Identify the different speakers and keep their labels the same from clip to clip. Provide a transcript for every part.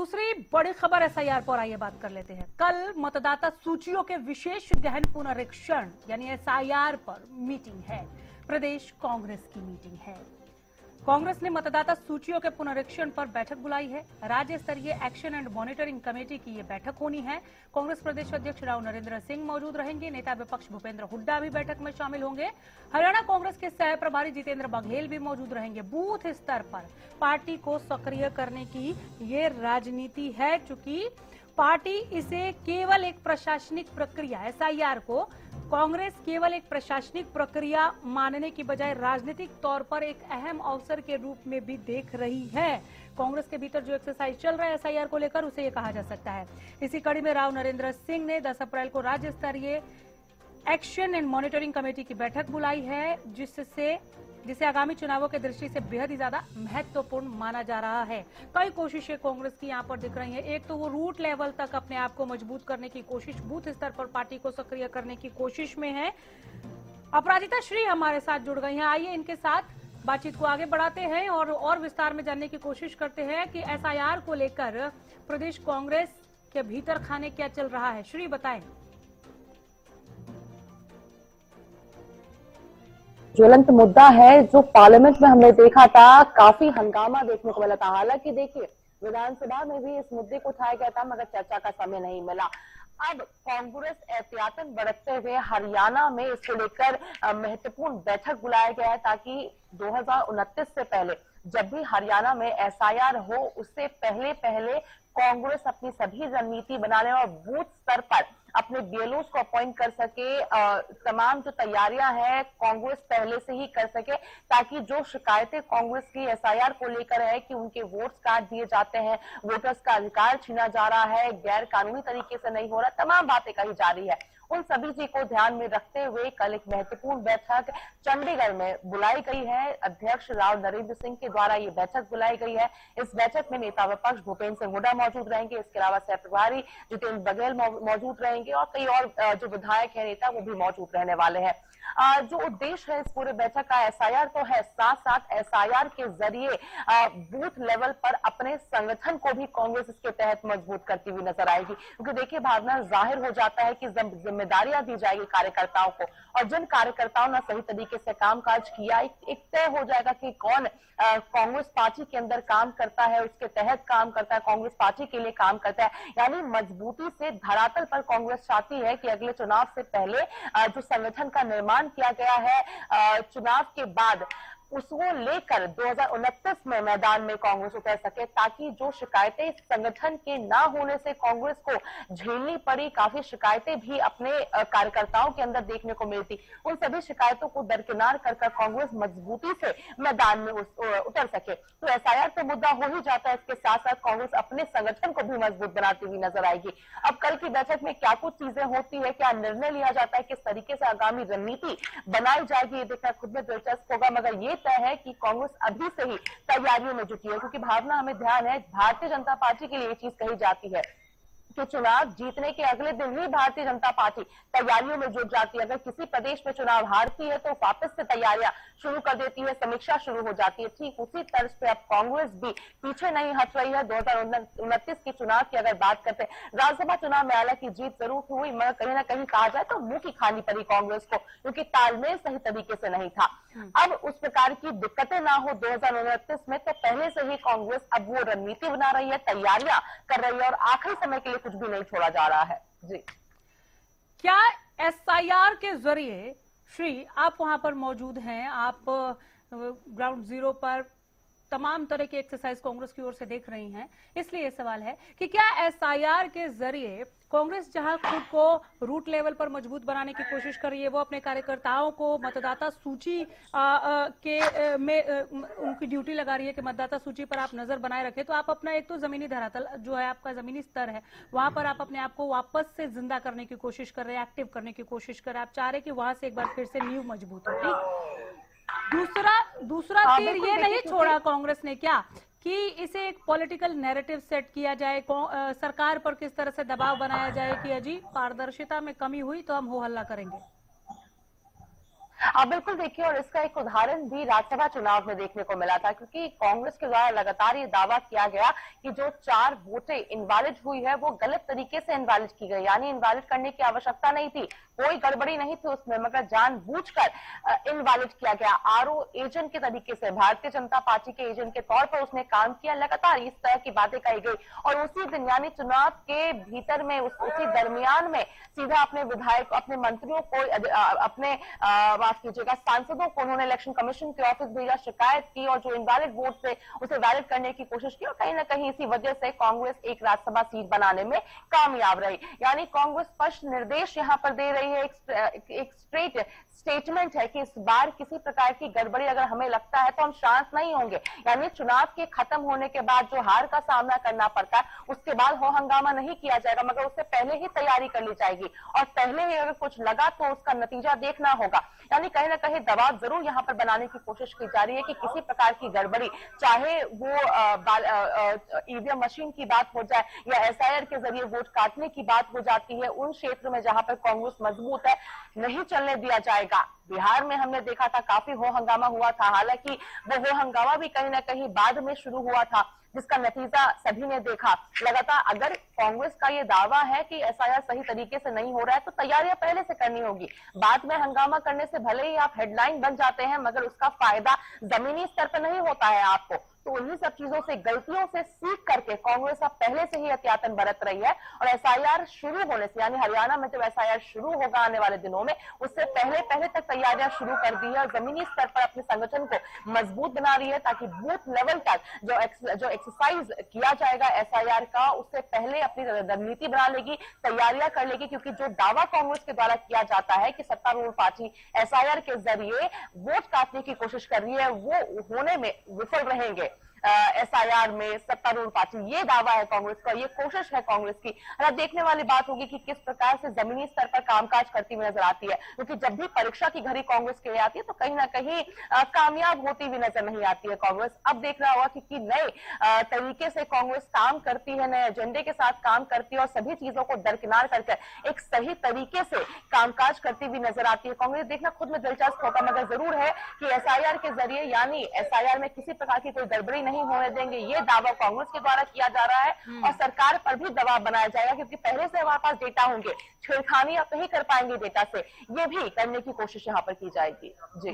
Speaker 1: दूसरी बड़ी खबर एसआईआर पर आइए बात कर लेते हैं। कल मतदाता सूचियों के विशेष गहन पुनरीक्षण यानी एसआईआर पर मीटिंग है। प्रदेश कांग्रेस की मीटिंग है। कांग्रेस ने मतदाता सूचियों के पुनरीक्षण पर बैठक बुलाई है। राज्य स्तरीय एक्शन एंड मॉनिटरिंग कमेटी की ये बैठक होनी है। कांग्रेस प्रदेश अध्यक्ष राव नरेंद्र सिंह मौजूद रहेंगे। नेता विपक्ष भूपेंद्र हुड्डा भी बैठक में शामिल होंगे। हरियाणा कांग्रेस के सह प्रभारी जितेंद्र बघेल भी मौजूद रहेंगे। बूथ स्तर पर पार्टी को सक्रिय करने की ये राजनीति है, चूंकि पार्टी इसे केवल एक प्रशासनिक प्रक्रिया एसआईआर को कांग्रेस केवल एक प्रशासनिक प्रक्रिया मानने की बजाय राजनीतिक तौर पर एक अहम अवसर के रूप में भी देख रही है। कांग्रेस के भीतर जो एक्सरसाइज चल रहा है एसआईआर को लेकर, उसे ये कहा जा सकता है। इसी कड़ी में राव नरेंद्र सिंह ने 10 अप्रैल को राज्य स्तरीय एक्शन एंड मॉनिटरिंग कमेटी की बैठक बुलाई है, जिसे आगामी चुनावों की दृष्टि से बेहद ही ज्यादा महत्वपूर्ण माना जा रहा है। कई कोशिशें कांग्रेस की यहां पर दिख रही हैं। एक तो वो रूट लेवल तक अपने आप को मजबूत करने की कोशिश, बूथ स्तर पर पार्टी को सक्रिय करने की कोशिश में है। अपराजिता श्री हमारे साथ जुड़ गई हैं। आइए इनके साथ बातचीत को आगे बढ़ाते हैं और विस्तार में जानने की कोशिश करते हैं कि एसआईआर को लेकर प्रदेश कांग्रेस के भीतर खाने क्या चल रहा है। श्री बताएं।
Speaker 2: ज्वलंत मुद्दा है जो पार्लियामेंट में हमने देखा था, काफी हंगामा देखने को मिला था। हालांकि देखिए, विधानसभा में भी इस मुद्दे को उठाया गया था, मगर चर्चा का समय नहीं मिला। अब कांग्रेस एहतियातन बरतते हुए हरियाणा में इसको लेकर महत्वपूर्ण बैठक बुलाया गया है, ताकि 2029 से पहले जब भी हरियाणा में एसआईआर हो, उससे पहले कांग्रेस अपनी सभी रणनीति बना ले और बूथ स्तर पर अपने बीएलओस को अपॉइंट कर सके। तमाम जो तैयारियां हैं कांग्रेस पहले से ही कर सके, ताकि जो शिकायतें कांग्रेस की एसआईआर को लेकर है कि उनके वोट्स काट दिए जाते हैं, वोटर्स का अधिकार छीना जा रहा है, गैर कानूनी तरीके से नहीं हो रहा, तमाम बातें कही जा रही है। उन सभी चीज को ध्यान में रखते हुए कल एक महत्वपूर्ण बैठक चंडीगढ़ में बुलाई गई है। अध्यक्ष राव नरेंद्र सिंह के द्वारा ये बैठक बुलाई गई है। इस बैठक में नेता विपक्ष भूपेंद्र सिंह हुड्डा मौजूद रहेंगे। इसके अलावा सह प्रभारी जितेंद्र बघेल मौजूद रहेंगे और कई और जो विधायक है, नेता, वो भी मौजूद रहने वाले हैं। जो उद्देश्य है इस पूरे बैठक का, एसआईआर तो है, साथ साथ एसआईआर के जरिए बूथ लेवल पर अपने संगठन को भी कांग्रेस इसके तहत मजबूत करती हुई नजर आएगी। क्योंकि देखिए, भावना जाहिर हो जाता है कि जिम्मेदारियां दी जाएगी कार्यकर्ताओं को, और जिन कार्यकर्ताओं ने सही तरीके से कामकाज किया, एक तय हो जाएगा कि कौन कांग्रेस पार्टी के अंदर काम करता है, उसके तहत काम करता है, कांग्रेस पार्टी के लिए काम करता है। यानी मजबूती से धरातल पर कांग्रेस चाहती है कि अगले चुनाव से पहले जो संगठन का निर्माण किया गया है, चुनाव के बाद उसको लेकर 2029 में मैदान में कांग्रेस उतर सके, ताकि जो शिकायतें संगठन के ना होने से कांग्रेस को झेलनी पड़ी, काफी शिकायतें भी अपने कार्यकर्ताओं के अंदर देखने को मिलती, उन सभी शिकायतों को दरकिनार कर कांग्रेस मजबूती से मैदान में उतर सके। तो एसआईआर तो मुद्दा हो ही जाता है, इसके साथ साथ कांग्रेस अपने संगठन को भी मजबूत बनाती हुई नजर आएगी। अब कल की बैठक में क्या कुछ चीजें होती है, क्या निर्णय लिया जाता है, किस तरीके से आगामी रणनीति बनाई जाएगी, ये देखना खुद में दिलचस्प होगा। मगर ये तय है कि कांग्रेस अभी से ही तैयारियों में जुटी है, क्योंकि भावना, हमें ध्यान है, भारतीय जनता पार्टी के लिए ये चीज कही जाती है कि चुनाव जीतने के अगले दिन ही भारतीय जनता पार्टी तैयारियों में जुट जाती है। अगर किसी प्रदेश में चुनाव हारती है तो वापस से तैयारियां शुरू कर देती है, समीक्षा शुरू हो जाती है। ठीक उसी तर्ज पे अब कांग्रेस भी पीछे नहीं हट रही है। 2029 के चुनाव की अगर बात करते हैं, राज्यसभा चुनाव में हालांकि जीत जरूर हुई, मगर कहीं ना कहीं कहा जाए तो मुंह की खानी पड़ी कांग्रेस को, क्योंकि तालमेल सही तरीके से नहीं था। अब उस प्रकार की दिक्कतें ना हो 2029 में, तो पहले से ही कांग्रेस अब वो रणनीति बना रही है, तैयारियां कर रही है, और आखिरी समय के लिए कुछ भी नहीं छोड़ा जा रहा है। जी,
Speaker 1: क्या एसआईआर के जरिए, श्री आप वहां पर मौजूद हैं, आप ग्राउंड जीरो पर तमाम तरह की एक्सरसाइज कांग्रेस की ओर से देख रही हैं, इसलिए ये सवाल है कि क्या एसआईआर के जरिए कांग्रेस जहां खुद को रूट लेवल पर मजबूत बनाने की कोशिश कर रही है, वो अपने कार्यकर्ताओं को मतदाता सूची में उनकी ड्यूटी लगा रही है कि मतदाता सूची पर आप नजर बनाए रखें, तो आप अपना एक तो जमीनी धरातल जो है, आपका जमीनी स्तर है, वहां पर आप अपने आप को वापस से जिंदा करने की कोशिश कर रहे हैं, एक्टिव करने की कोशिश कर रहे हैं, आप चाह रहे हैं कि वहां से एक बार फिर से नींव मजबूत हो। ठीक, दूसरा तीर ये नहीं छोड़ा कांग्रेस ने क्या कि इसे एक पॉलिटिकल नैरेटिव सेट किया जाए, सरकार पर किस तरह से दबाव बनाया जाए कि अजी पारदर्शिता में कमी हुई तो हम हो हल्ला करेंगे।
Speaker 2: आप बिल्कुल देखिए, और इसका एक उदाहरण भी राज्यसभा चुनाव में देखने को मिला था, क्योंकि कांग्रेस के द्वारा लगातार ये दावा किया गया कि जो 4 वोटें इनवैलिड हुई है वो गलत तरीके से इनवैलिड की गई, यानी इनवैलिड करने की आवश्यकता नहीं थी, कोई गड़बड़ी नहीं थी उसमें, मगर जानबूझकर इनवैलिड किया गया। आरओ एजेंट के तरीके से भारतीय जनता पार्टी के एजेंट के तौर पर उसने काम किया, लगातार इस तरह की बातें कही गई। और उसी दिन यानी चुनाव के भीतर में उसी दरमियान में सीधा अपने विधायक, अपने मंत्रियों को, अपने माफ कीजिएगा सांसदों को उन्होंने इलेक्शन कमीशन के ऑफिस भेजा, शिकायत की और जो इनवैलिड वोट थे उसे वैलिड करने की कोशिश की, और कहीं ना कहीं इसी वजह से कांग्रेस एक राज्यसभा सीट बनाने में कामयाब रही। यानी कांग्रेस स्पष्ट निर्देश यहां पर दे रही है, एक स्ट्रेट स्टेटमेंट है कि इस बार किसी प्रकार की गड़बड़ी अगर हमें लगता है तो हम शांत नहीं होंगे। यानी चुनाव के खत्म होने के बाद जो हार का सामना करना पड़ता है उसके बाद हो हंगामा नहीं किया जाएगा, मगर उससे पहले ही तैयारी कर ली जाएगी, और पहले ही अगर कुछ लगा तो उसका नतीजा देखना होगा। यानी कहीं ना कहीं दबाव जरूर यहां पर बनाने की कोशिश की जा रही है कि किसी प्रकार की गड़बड़ी, चाहे वो ईवीएम मशीन की बात हो जाए या एसआईआर के जरिए वोट काटने की बात हो जाती है, उन क्षेत्र में जहां पर कांग्रेस मजबूत है नहीं चलने दिया जाएगा। बिहार में हमने देखा था काफी हो हंगामा हुआ था, हालांकि वो हो हंगामा भी कहीं ना कहीं बाद में शुरू हुआ था, जिसका नतीजा सभी ने देखा। लगातार अगर कांग्रेस का ये दावा है कि एसआईआर सही तरीके से नहीं हो रहा है तो तैयारियां पहले से करनी होगी। बाद में हंगामा करने से भले ही आप हेडलाइन बन जाते हैं, मगर उसका फायदा जमीनी स्तर पर नहीं होता है आपको। तो उन्हीं सब चीजों से, गलतियों से सीख करके कांग्रेस अब पहले से ही एहतियातन बरत रही है, और एसआईआर शुरू होने से, यानी हरियाणा में जब एसआईआर शुरू होगा आने वाले दिनों में, उससे पहले तक तैयारियां शुरू कर दी है और जमीनी स्तर पर अपने संगठन को मजबूत बना रही है, ताकि बूथ लेवल तक जो एक्सरसाइज किया जाएगा एसआईआर का, उससे पहले अपनी रणनीति बना लेगी, तैयारियां कर लेगी। क्योंकि जो दावा कांग्रेस के द्वारा किया जाता है कि सत्तारूढ़ पार्टी एसआईआर के जरिए वोट काटने की कोशिश कर रही है, वो होने में विफल रहेंगे। एसआईआर में सत्तारूढ़ पार्टी, ये दावा है कांग्रेस का, ये कोशिश है कांग्रेस की। अब देखने वाली बात होगी कि किस प्रकार से जमीनी स्तर पर कामकाज करती हुई नजर आती है, क्योंकि जब भी परीक्षा की घड़ी कांग्रेस के लिए आती है तो कहीं ना कहीं कामयाब होती हुई नजर नहीं आती है कांग्रेस। अब देखना होगा कि नए तरीके से कांग्रेस काम करती है, नए एजेंडे के साथ काम करती है और सभी चीजों को दरकिनार करके एक सही तरीके से कामकाज करती हुई नजर आती है कांग्रेस। देखना खुद में दिलचस्प होगा, मगर जरूर है कि एसआईआर के जरिए, यानी एसआईआर में किसी प्रकार की कोई गड़बड़ी नहीं होने देंगे, ये दावा कांग्रेस के द्वारा किया जा रहा है, और सरकार पर भी दबाव बनाया जाएगा, क्योंकि पहले से हमारे पास डेटा होंगे, छेड़खानी आप नहीं कर पाएंगे डेटा से, ये भी करने की कोशिश यहाँ पर की जाएगी। जी,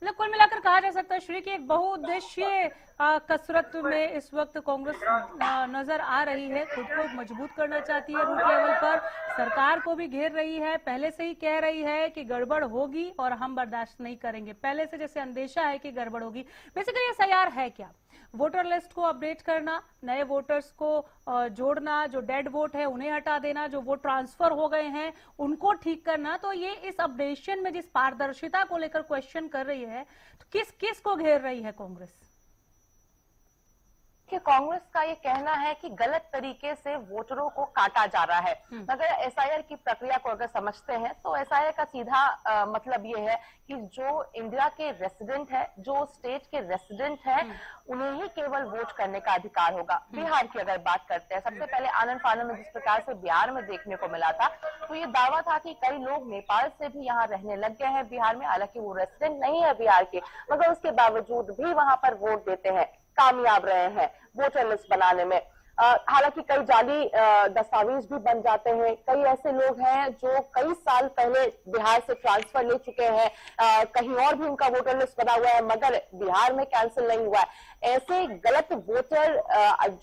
Speaker 1: मतलब कुल मिलाकर कहा जा सकता है श्री की एक बहुउद्देशीय कसरत में इस वक्त कांग्रेस नजर आ रही है, खुद को मजबूत करना चाहती है रूट लेवल पर, सरकार को भी घेर रही है, पहले से ही कह रही है कि गड़बड़ होगी और हम बर्दाश्त नहीं करेंगे, पहले से जैसे अंदेशा है कि गड़बड़ होगी। बेसिकली एसआईआर है क्या? वोटर लिस्ट को अपडेट करना, नए वोटर्स को जोड़ना, जो डेड वोट है उन्हें हटा देना, जो वोट ट्रांसफर हो गए हैं उनको ठीक करना। तो ये इस अपडेशन में जिस पारदर्शिता को लेकर क्वेश्चन कर रही है, तो किस किस को घेर रही है कांग्रेस?
Speaker 2: कि कांग्रेस का ये कहना है कि गलत तरीके से वोटरों को काटा जा रहा है। अगर एसआईआर की प्रक्रिया को अगर समझते हैं तो एसआईआर का सीधा मतलब ये है कि जो इंडिया के रेसिडेंट है, जो स्टेट के रेसिडेंट है, उन्हें ही केवल वोट करने का अधिकार होगा। बिहार की अगर बात करते हैं, सबसे पहले आनंद फानन में जिस प्रकार से बिहार में देखने को मिला था, तो ये दावा था कि कई लोग नेपाल से भी यहाँ रहने लग गए हैं बिहार में, हालांकि वो रेसिडेंट नहीं है बिहार के, मगर उसके बावजूद भी वहां पर वोट देते हैं, कामयाब रहे हैं वोटर लिस्ट बनाने में। हालांकि कई जाली दस्तावेज भी बन जाते हैं, कई ऐसे लोग हैं जो कई साल पहले बिहार से ट्रांसफर ले चुके हैं, कहीं और भी उनका वोटर लिस्ट बना हुआ है मगर बिहार में कैंसिल नहीं हुआ है। ऐसे गलत वोटर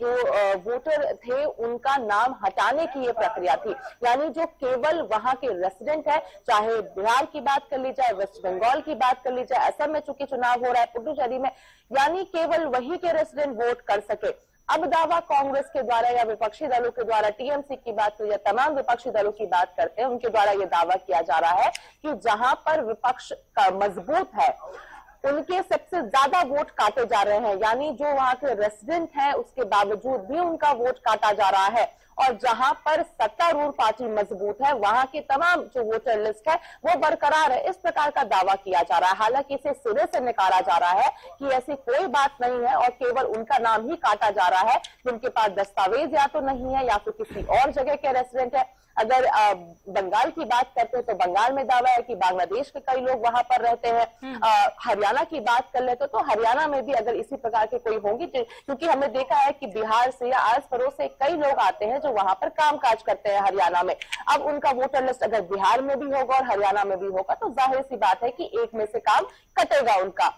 Speaker 2: जो वोटर थे उनका नाम हटाने की ये प्रक्रिया थी, यानी जो केवल वहां के रेसिडेंट है, चाहे बिहार की बात कर ली जाए, वेस्ट बंगाल की बात कर ली जाए, असम में चूंकि चुनाव हो रहा है, पुडुचेरी में, यानी केवल वही के रेसिडेंट वोट कर सके। अब दावा कांग्रेस के द्वारा या विपक्षी दलों के द्वारा, टीएमसी की बात करें या तमाम विपक्षी दलों की बात करते हैं, उनके द्वारा यह दावा किया जा रहा है कि जहां पर विपक्ष का मजबूत है उनके सबसे ज्यादा वोट काटे जा रहे हैं, यानी जो वहां के रेसिडेंट हैं उसके बावजूद भी उनका वोट काटा जा रहा है। और जहां पर सत्तारूढ़ पार्टी मजबूत है वहां के तमाम जो वोटर लिस्ट है वो बरकरार है, इस प्रकार का दावा किया जा रहा है। हालांकि इसे सिरे से नकारा जा रहा है कि ऐसी कोई बात नहीं है और केवल उनका नाम ही काटा जा रहा है जिनके पास दस्तावेज या तो नहीं है या फिर किसी और जगह के रेसिडेंट है। अगर बंगाल की बात करते हैं तो बंगाल में दावा है कि बांग्लादेश के कई लोग वहां पर रहते हैं। हरियाणा की बात कर लेते तो हरियाणा में भी अगर इसी प्रकार के कोई होंगे, क्योंकि हमने देखा है कि बिहार से या आस पड़ोस से कई लोग आते हैं जो वहां पर कामकाज करते हैं हरियाणा में। अब उनका वोटर लिस्ट अगर बिहार में भी होगा और हरियाणा में भी होगा तो जाहिर सी बात है कि एक में से काम कटेगा उनका।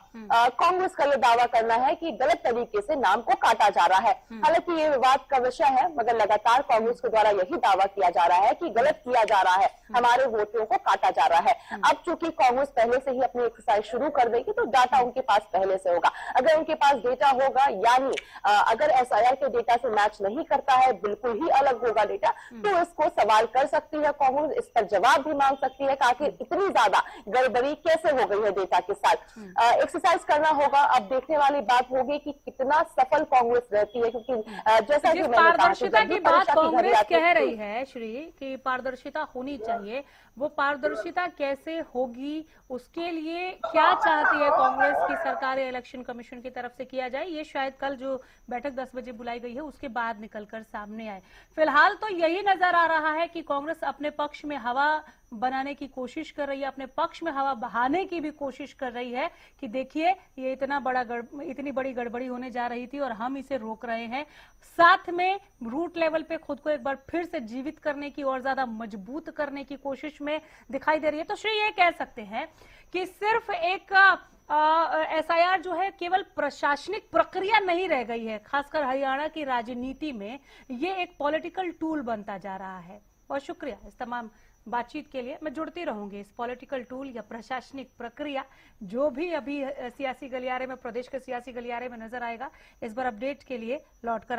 Speaker 2: कांग्रेस का यह दावा करना है कि गलत तरीके से नाम को काटा जा रहा है। हालांकि ये विवाद का विषय है, मगर लगातार कांग्रेस के द्वारा यही दावा किया जा रहा है कि गलत किया जा रहा है, हमारे वोटरों को काटा जा रहा है। अब चूंकि कांग्रेस पहले से ही अपनी एक्सरसाइज शुरू कर देगी तो डाटा उनके पास पहले से होगा। अगर उनके पास डेटा होगा, यानी अगर एसआईआर के डेटा से मैच नहीं करता है, बिल्कुल ही अलग होगा डेटा, तो इसको सवाल कर सकती है कांग्रेस, इस पर जवाब भी मांग सकती है कि आखिर इतनी ज्यादा गड़बड़ी कैसे हो गई है डेटा के साथ। एक्सरसाइज करना होगा। अब देखने वाली बात होगी कि कितना सफल कांग्रेस रहती है, क्योंकि जैसा कि
Speaker 1: पारदर्शिता की बात कांग्रेस कह रही है श्री कि पारदर्शिता होनी चाहिए, वो पारदर्शिता कैसे होगी, उसके लिए क्या चाहती है कांग्रेस की सरकार या इलेक्शन कमीशन की तरफ से किया जाए, ये शायद कल जो बैठक 10 बजे बुलाई गई है उसके बाद निकलकर सामने आए। फिलहाल तो यही नजर आ रहा है कि कांग्रेस अपने पक्ष में हवा बनाने की कोशिश कर रही है, अपने पक्ष में हवा बहाने की भी कोशिश कर रही है कि देखिए ये इतनी बड़ी गड़बड़ी होने जा रही थी और हम इसे रोक रहे हैं। साथ में रूट लेवल पे खुद को एक बार फिर से जीवित करने की और ज्यादा मजबूत करने की कोशिश में दिखाई दे रही है। तो श्री ये कह सकते हैं कि सिर्फ एक एसआईआर जो है केवल प्रशासनिक प्रक्रिया नहीं रह गई है, खासकर हरियाणा की राजनीति में ये एक पॉलिटिकल टूल बनता जा रहा है। बहुत शुक्रिया इस तमाम बातचीत के लिए। मैं जुड़ती रहूंगी इस पॉलिटिकल टूल या प्रशासनिक प्रक्रिया जो भी अभी सियासी गलियारे में, प्रदेश के सियासी गलियारे में नजर आएगा, इस बार अपडेट के लिए लौट कर